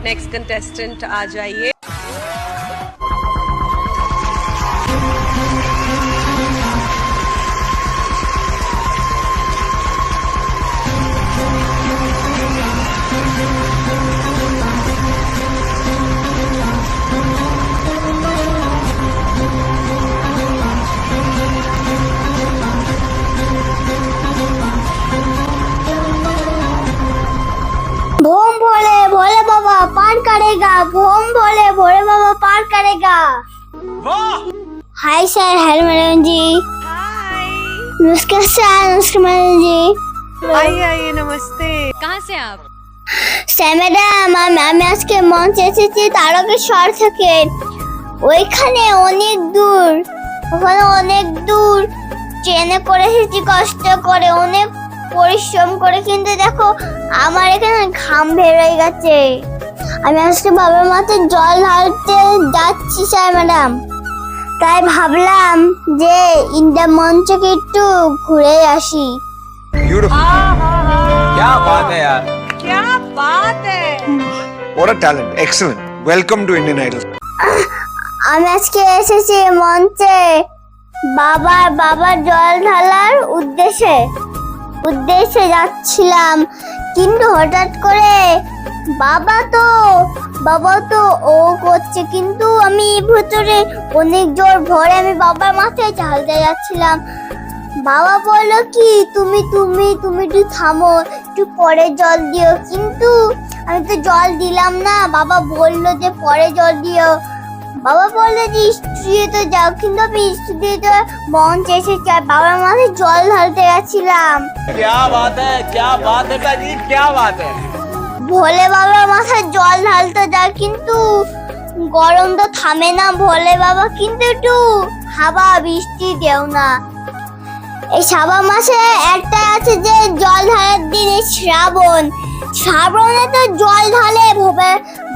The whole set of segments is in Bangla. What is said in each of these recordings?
नेक्स्ट कंटेस्टेंट आ जाइए। भोम भोले भोले बाबा पार करेगा, भोम भोले भोले बाबा पार करेगा। हाय सर, हेलो मैडम जी। हाय। नमस्कार सर, नमस्कार मैडम जी। आइए आइए, नमस्ते। कहाँ से आप? স্যার ম্যাডাম, আমি আজকে মঞ্চে এসেছি তারকেশ্বর থেকে। ওইখানে অনেক দূর, ওখানে অনেক দূর ট্রেনে করে এসেছি কষ্ট করে, অনেক পরিশ্রম করে, কিন্তু দেখো আমার এখানে ঘাম বেরোয় গেছে। আমি আজকে বাবার মাথায় জল ঢালতে যাচ্ছি স্যার ম্যাডাম, তাই ভাবলাম যে ইন্ডিয়া মঞ্চকে একটু ঘুরে আসি। क्या बात है यार, क्या बात है। what a talent, excellent, welcome to Indian Idol। আমি আজকে এসেছি মঞ্চে বাবার জল ঢালার উদ্দেশ্যে যাচ্ছিলাম, কিন্তু হঠাৎ করে বাবা তো ও করছে, কিন্তু আমি ভিতরে অনেক জোর ভরে আমি বাবার মাথায় ঢালতে যাচ্ছিলাম। বাবা বললো কি তুমি একটু থামো, একটু পরে জল দিও, কিন্তু আমি তো জল দিলাম না। বাবা বললো যে পরে জল দিও, বাবা বললো যে স্টুডিওতে যাও, কিন্তু আমি স্টুডিওতে মঞ্চে এসেছি আর বাবার মাথায় জল ঢালতে গেছিলাম। क्या बात है जी, क्या बात है। ভোলে বাবার মাথায় জল ঢালতে যায়, কিন্তু গরম তো থামে না ভোলে বাবা, কিন্তু একটু হাওয়া বৃষ্টি দেও না। এই শ্রাবণ মাসে একটা আছে যে জল ঢালার দিন, এই শ্রাবণে তো জল ঢালে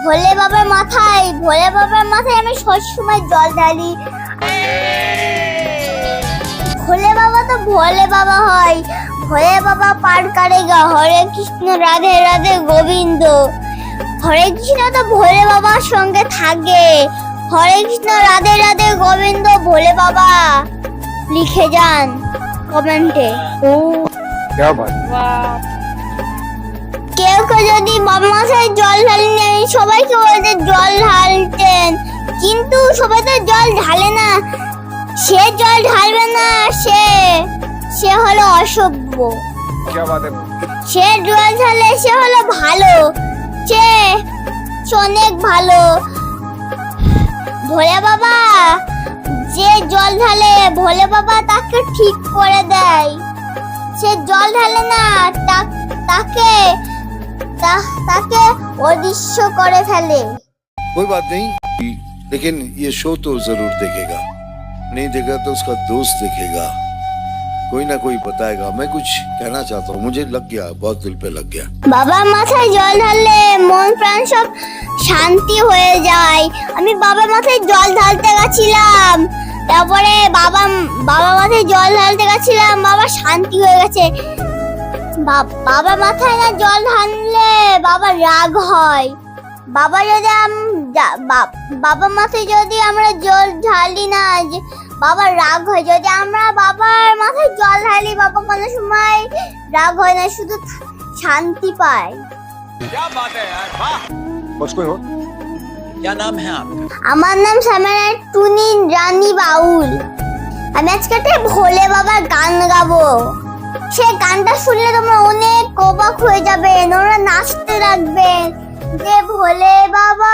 ভোলে বাবার মাথায় আমি সবসময় জল ঢালি। ভোলে বাবা তো ভোলে বাবা হয়, ভোলে বাবা পার করেগা। হরে কৃষ্ণ রাধে রাধে গোবিন্দ, হরে কৃষ্ণ তো ভোলে বাবার সঙ্গে থাকে। হরে কৃষ্ণ রাধে রাধে গোবিন্দ ভোলে বাবা লিখে যান কমেন্টে। क्या बात है। কেউ যদি বাবা মাথায় জল ঢালেন, আমি সবাইকে বলতে জল ঢালতেন, কিন্তু সবাই তো জল ঢালে না। সে জল ঢালবে না, সে হলো অসভ্য। क्या बात है। সে জল ঢালে, সে হলো ভালো, সে অনেক ভালো। ভোলে বাবা যে জল ঢালে, ভোলে বাবা তাকে ঠিক করে দেয়। সে জল ঢালে না, তাকে অদৃশ্য করে ফেলে। कोई बात नहीं, लेकिन ये शो तो जरूर देखेगा, नहीं देखेगा तो उसका दोस्त देखेगा, कोई ना कोई बताएगा। मैं कुछ कहना चाहता हूँ, मुझे लग गया, बहुत दिल पे लग गया। বাবার মাথায় জল ঢাললে মন প্রাণ সব শান্তি হয়ে যায়। আমি বাবার মাথায় জল ঢালতে গেছিলাম, তারপরে বাবার মাথায় জল ঢালতে গেছিলাম, বাবা শান্তি হয়ে গেছে। বাবার মাথায় না জল ঢাললে বাবার রাগ হয়। বাবার মাথায় যদি আমরা জল ঢালি না, বাবার রাগ হয়। যদি আমরা বাবার মাথায় জল ঢালি, বাবা কোনো সময় রাগ হয় না, শুধু শান্তি পায়। क्या बात है यार, वाह। What's going on? क्या नाम है आपका? আমার নাম সামানা টুনি রানী বাউল। আমি আজকে একটা ভোলে বাবার গান গাবো। সেই গানটা শুনলে তোমরা অনেক অবাক হয়ে যাবে, ওরা নাচতে লাগবেন যে ভোলে বাবা।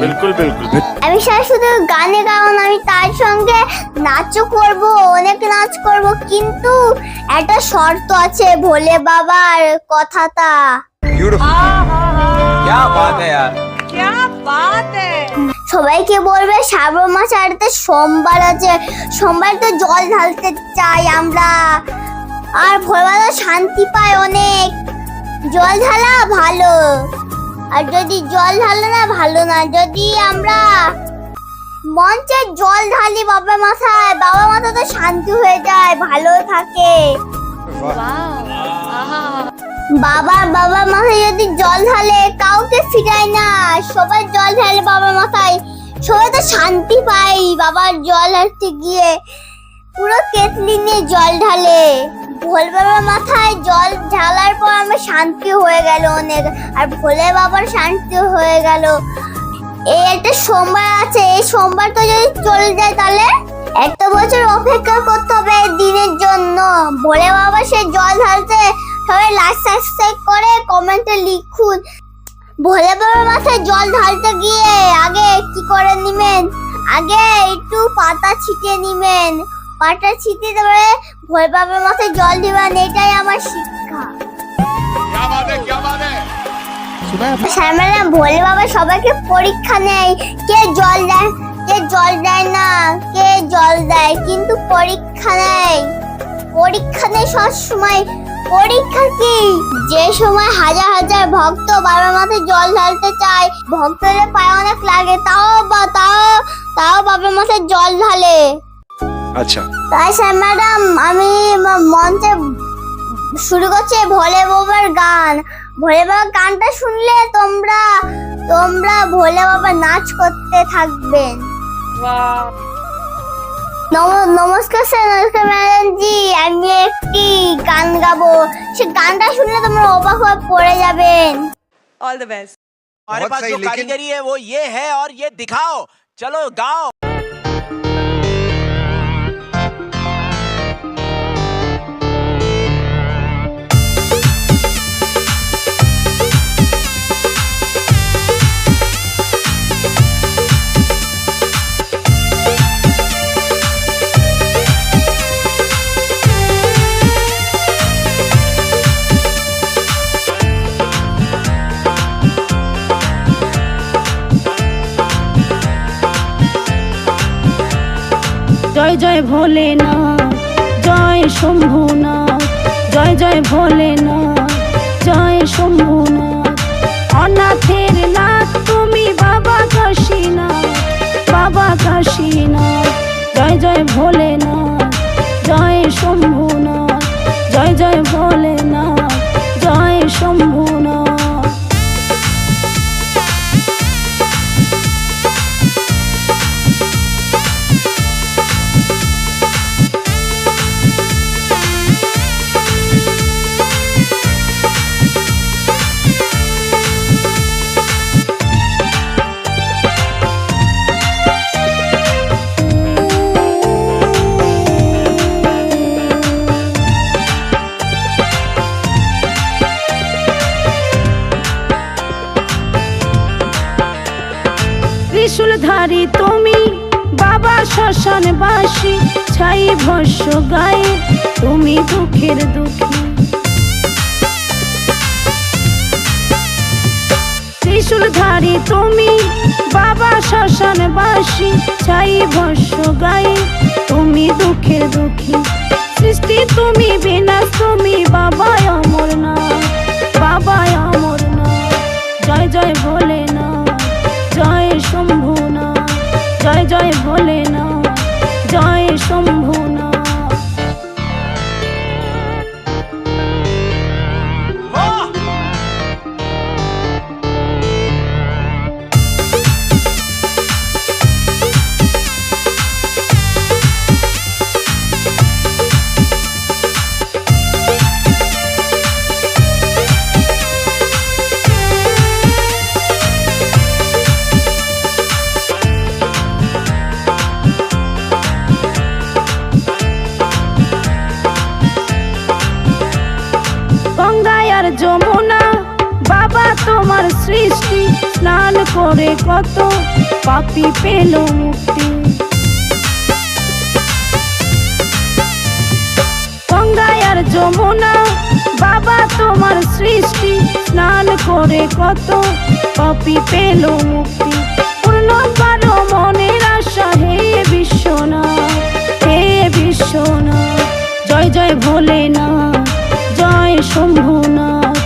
बिल्कुल बिल्कुल। আমি শুধু গানে গাও না, আমি তার সঙ্গে নাচও করব, অনেক নাচ করব, কিন্তু একটা শর্ত আছে ভোলে বাবার কথাটা। Beautiful। क्या बात है यार, क्या बात है। সবাইকে বলবে শ্রাবণ মাস আর সোমবার আছে, সোমবার তো জল ঢালতে চাই আমরা, আর ভোরবেলা শান্তি পায় অনেক। জল ঢালা ভালো, আর যদি জল ঢালে না ভালো না। যদি আমরা মঞ্চে জল ঢালি বাবার মাথায়, বাবার মাথা তো শান্তি হয়ে যায়, ভালো থাকে। বাবার মাথায় যদি জল ঢালে কাউকে ফিরে সবাই জল ঢালে বাবার মাথায়, সবাই তো শান্তি পায় বাবার জল ঢালতে গিয়ে। পুরো কেতলি নিয়ে জল ঢালে, ভোলে বাবার মাথায় জল ঢালার পর আমার শান্তি হয়ে গেল অনেক, আর ভোলে বাবার শান্তি হয়ে গেল। এই একটা সোমবার আছে, এই সোমবারটা যদি চলে যায় তাহলে একটা বছর অপেক্ষা করতে হবে এই দিনের জন্য। ভোলে বাবা সে জল ঢালতে, সবাই লাইক সাবস্ক্রাইব করে কমেন্টে লিখুন। ভোলে বাবার মাথায় জল ঢালতে গিয়ে আগে কি করে নিবেন, আগে একটু পাতা ছিটিয়ে নিবেন, পাতা ছিটিয়ে তারপরে ভোলে বাবার মাথায় জল দিবেন, এটাই আমার শিক্ষা। क्या बात है, क्या बात है। সামনে ভোলে বাবা সবাইকে পরীক্ষা নেয়, কে জল দেয় কে জল দেয় না, কে জল দেয়, কিন্তু পরীক্ষা নেয়। পরীক্ষা নেই সবসময়। পরীক্ষা কি, যে সময় হাজার হাজার ভক্ত বাবার মাথায় জল ঢালতে চায়, ভক্তদের পায়ে অনেক লাগে, তাও বাবার মাথায় জল ঢালে। अच्छा তাই স্যার ম্যাডাম আমি মঞ্চে শুরু করছি ভোলে বাবার গান। ভোলে বাবার গানটা শুনলে তোমরা ভোলে বাবা নাচ করতে থাকবেন। নমস্কার স্যার, নমস্কার ম্যাডাম জি, আমি একটি গান গাবো, সে গানটা শুনলে তোমরা অবাক হয়ে পড়ে যাবেন। All the best. हमारे पास जो कारीगरी है वो ये है और ये दिखाओ, चलो गाओ। জয় জয় ভোলেনাথ, জয় শম্ভুনাথ, জয় জয় ভোলেনাথ, জয় শম্ভুনাথ। অনাথের নাথ তুমি বাবা কাশীনাথ, বাবা কাশীনাথ। জয় জয় ভোলেনাথ, জয় শম্ভুনাথ, জয় জয় ভোলেনাথ, জয় শম্ভুনাথ। ত্রিশূলধারী তুমি বাবা শ্মশানবাসী, ছাই ভস্য গায়ে তুমি দুঃখের দুঃখী। ত্রিশূলধারী তুমি বাবা শ্মশানবাসী, ছাই ভস্য গায়ে তুমি দুঃখের দুঃখী। সৃষ্টি তুমি, বিনাশ তুমি, বাবা অমরনাথ, বাবা অমরনাথ। জয় জয় ভোলেনাথ, জয় শম্ভুনাথ, জয় জয় ভোলেনাথ, জয় শম্ভুনাথ। গঙ্গায় আর যমুনা বাবা তোমার সৃষ্টি, স্নান করে কত পাপী পেল মুক্তি। গঙ্গায় আর যমুনা বাবা তোমার সৃষ্টি, স্নান করে কত পাপী পেল মুক্তি। পূর্ণ করো মনের আশা হে বিশ্বনাথ, হে বিশ্বনাথ। জয় জয় ভোলেনাথ, জয় শম্ভুনাথ,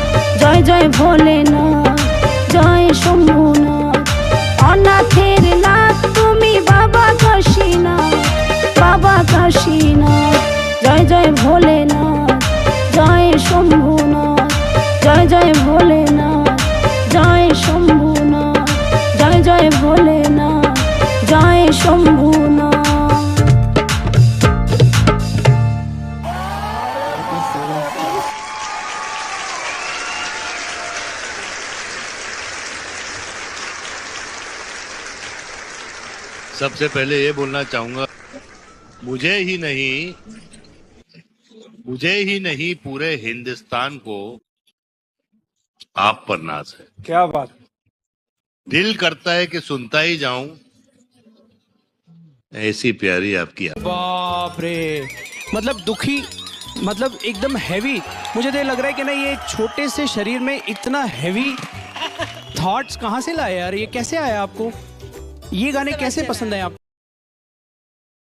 জয় জয় ভোলেনাথ, জয় শম্ভুনাথ। অনাথের নাথ তুমি বাবা কাশীনাথ, বাবা কাশীনাথ। জয় জয় ভোলেনাথ, জয় শম্ভুনাথ, জয় জয় ভোলেনাথ, জয় শম্ভুনাথ। জয় ভোলেনাথ, জয় শম্ভুনাথ। सबसे पहले ये बोलना चाहूंगा, मुझे ही नहीं पूरे हिंदुस्तान को आप पर नाज है। क्या बात। दिल करता है कि सुनता ही जाऊं, ऐसी प्यारी आपकी बाप रे, मतलब दुखी, मतलब एकदम हैवी। मुझे तो ये लग रहा है कि ना ये छोटे से शरीर में इतना हैवी थॉट्स कहाँ से लाए यार, ये कैसे आया आपको, ये गाने कैसे पसंद आए आपको?